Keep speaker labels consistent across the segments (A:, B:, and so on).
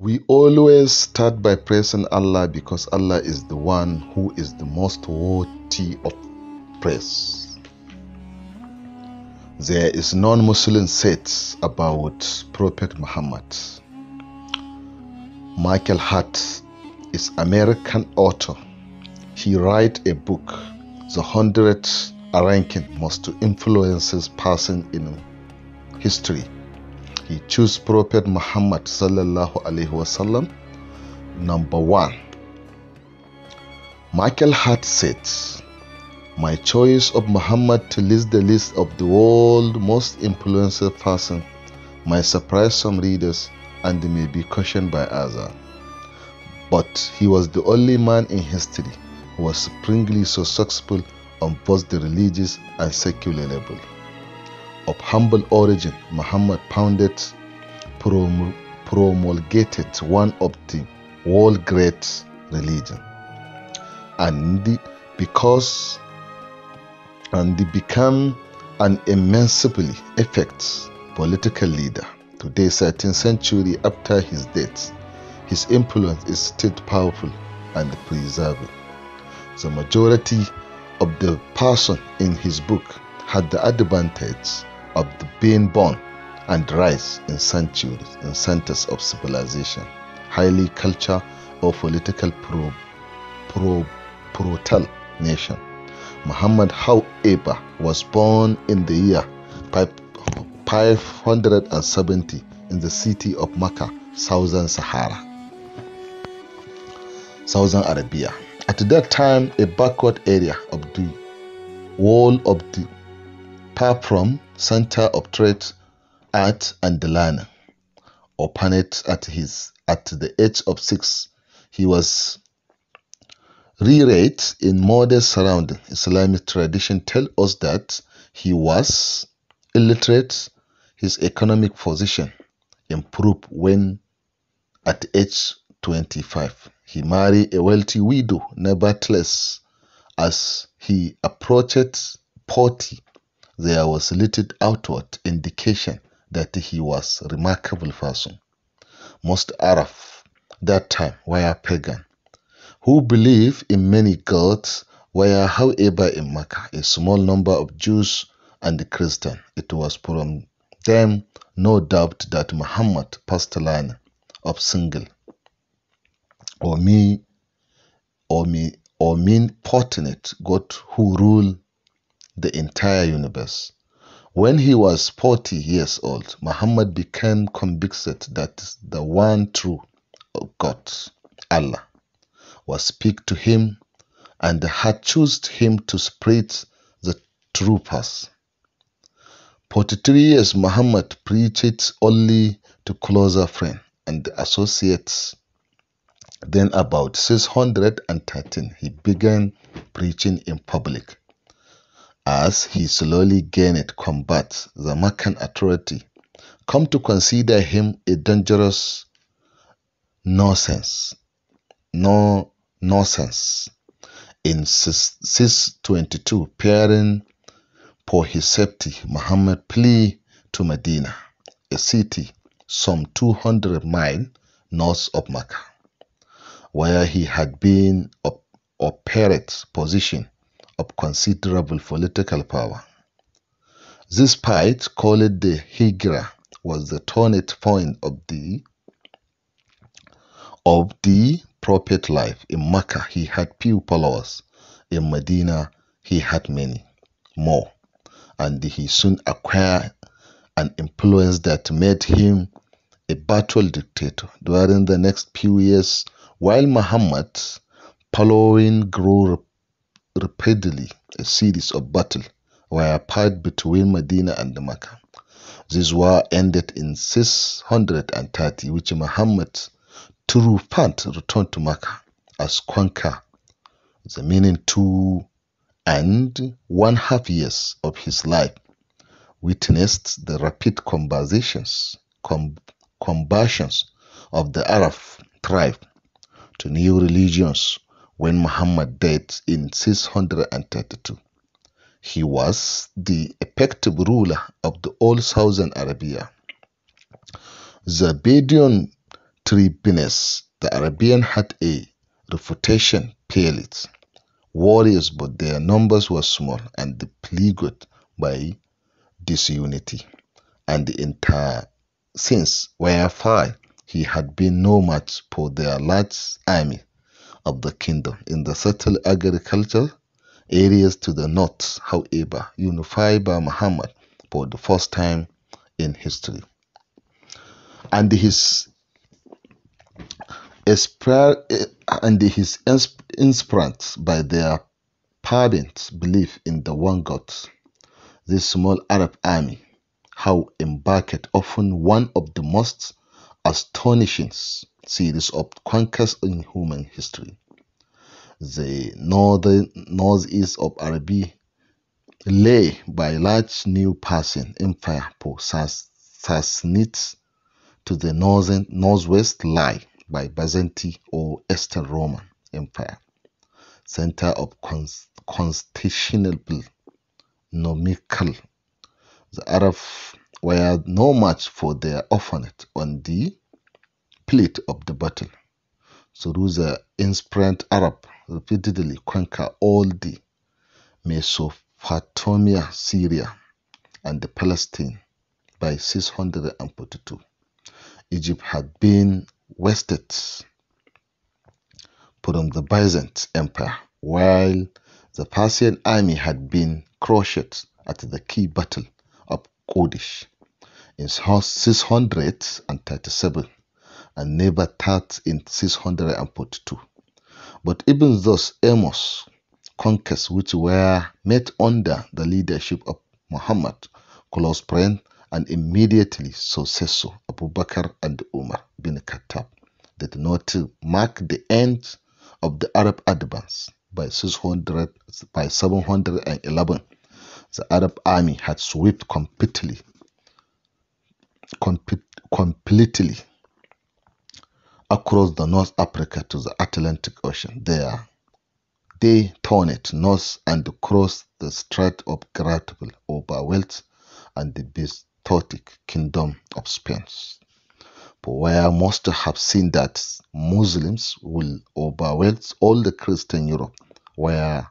A: We always start by praising Allah because Allah is the one who is the most worthy of praise. There is non-Muslim said about Prophet Muhammad. Michael Hart is American author. He write a book, The 100th ranking most influences person in history. He chose Prophet Muhammad sallallahu alaihi wasallam number 1. Michael Hart said, "My choice of Muhammad to list the list of the world's most influential person might surprise some readers and may be cautioned by others. But he was the only man in history who was supremely so successful on both the religious and secular level. Of humble origin, Muhammad promulgated one of the world's great religion, and became an immensely effective political leader. Today, 13th century after his death, his influence is still powerful and preserving. The majority of the person in his book had the advantage of being born and raised in centers of civilization, highly cultural or political brutal nation. Muhammad, however, was born in the year 570 in the city of Mecca, Southern Arabia. At that time, a backward area of the world of the far from center of trade, art, and learning. Orphaned at the age of 6, he was reared in modest surroundings. Islamic tradition tells us that he was illiterate. His economic position improved when, at age 25, he married a wealthy widow. Nevertheless, as he approached 40, there was little outward indication that he was a remarkable person. Most Arabs that time were pagan, who believed in many gods, were however in Mecca a small number of Jews and Christians. It was from them no doubt that Muhammad passed the line of single or mean fortunate God who ruled the entire universe. When he was 40 years old, Muhammad became convinced that the one true God, Allah, was speak to him and had chosen him to spread the true path. 43 years Muhammad preached only to closer friends and associates. Then about 613 he began preaching in public. As he slowly gained combat, the Meccan authority come to consider him a dangerous nonsense. In 622, fearing for his safety, Muhammad fled to Medina, a city some 200 miles north of Mecca, where he had been operate position of considerable political power. This fight, called the Hijra, was the turning point of the Prophet's life. In Mecca, he had few followers. In Medina, he had many more, and he soon acquired an influence that made him a battle dictator. During the next few years, while Muhammad's following grew rapidly, a series of battles were fought between Medina and Mecca. This war ended in 630, which Muhammad triumphant returned to Mecca as conqueror. The meaning 2.5 years of his life witnessed the rapid conversions of the Arab tribe to new religions. When Muhammad died in 632, he was the effective ruler of the old Southern Arabia. The Bedouin tribunals. The Arabian had a reputation peerless warriors, but their numbers were small and plagued by disunity and the entire since whereby he had been no match for their large army of the kingdom. In the settled agriculture areas to the north, however, unified by Muhammad for the first time in history. And his inspired by their fervent belief in the one God, this small Arab army, how embarked often one of the most astonishing series of conquests in human history. The northeast of Arabia lay by large new Persian Empire for Sassanids. To the northwest lie by Byzantine or Eastern Roman Empire, center of constitutional nomical. The Arabs were no match for their opponent on the plate of the battle. So the inspired Arab repeatedly conquer all the Mesopotamia, Syria, and the Palestine by 642. Egypt had been wrested from the Byzantine Empire, while the Persian army had been crushed at the key battle of Qadish in 637 and never touched in 642. But even those enormous conquests, which were made under the leadership of Muhammad, close friend and immediately successor Abu Bakr and Umar bin Khattab, did not mark the end of the Arab advance. By 711, the Arab army had swept completely across the North Africa to the Atlantic Ocean. There, they turned north and crossed the Strait of Gibraltar over Wales and the Byzantine Kingdom of Spain, for where most have seen that Muslims will overwhelm all the Christian Europe wherever.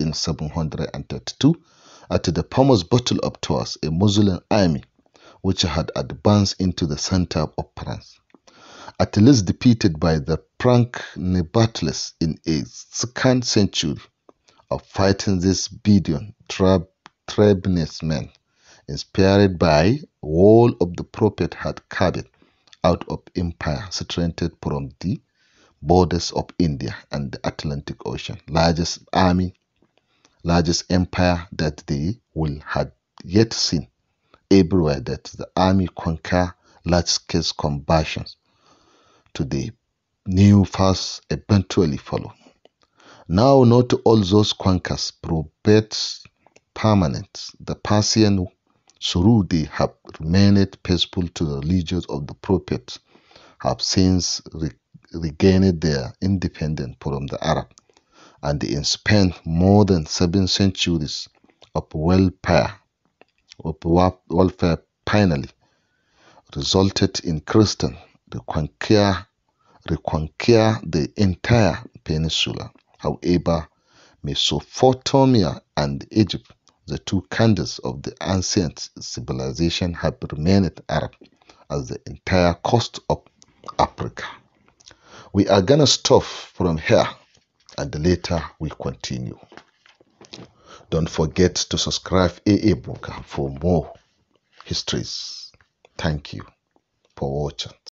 A: In 732, at the famous Battle of Tours, a Muslim army which had advanced into the center of France, at least defeated by the Frank Nebattles in a 2nd century of fighting this Bedouin tribesmen, inspired by all of the prophet had carved out of empire strengthened from the borders of India and the Atlantic Ocean, largest empire that they will have yet seen. Everywhere that the army conquer large-scale conversions to the new fast eventually follow. Now, not all those conquests proved permanent. The Persian, through they have remained faithful to the religions of the prophet, have since regained their independence from the Arab, and in Spain more than 7 centuries of warfare finally resulted in Christian reconquer the entire peninsula. However, Mesopotamia and Egypt, the two candles of the ancient civilization, have remained Arab as the entire coast of Africa. We are gonna stop from here and later we continue. Don't forget to subscribe AA Bunker for more histories. Thank you for watching.